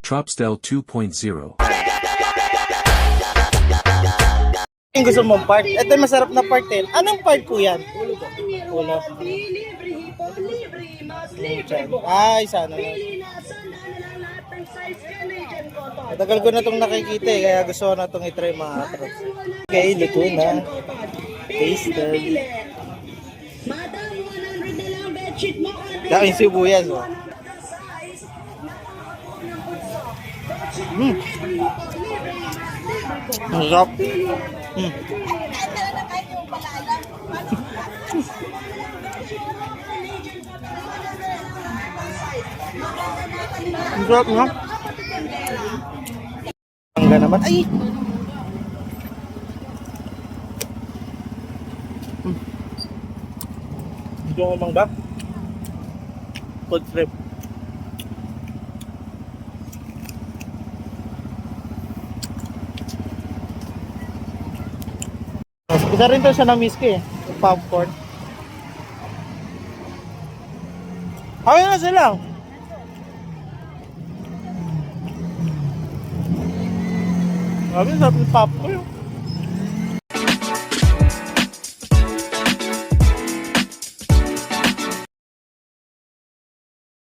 Tropsdale 2.0. Yung gusto mong part? Ito yung masarap na part eh. Anong part po yan? Ulo. Ay, sana na. Matagal ko na itong nakikita eh, kaya gusto ko na itong itry mga atrops. Okay, luto na. Tasted. Daking sibuyas oh. Ang sarap. Ang sarap no? Hangga naman. Ay! Gusto ko bang ba? Cold strip. Isa rin to siya na miss ko eh. Popcorn. Okay na sila. Sabi, sarap ng popcorn.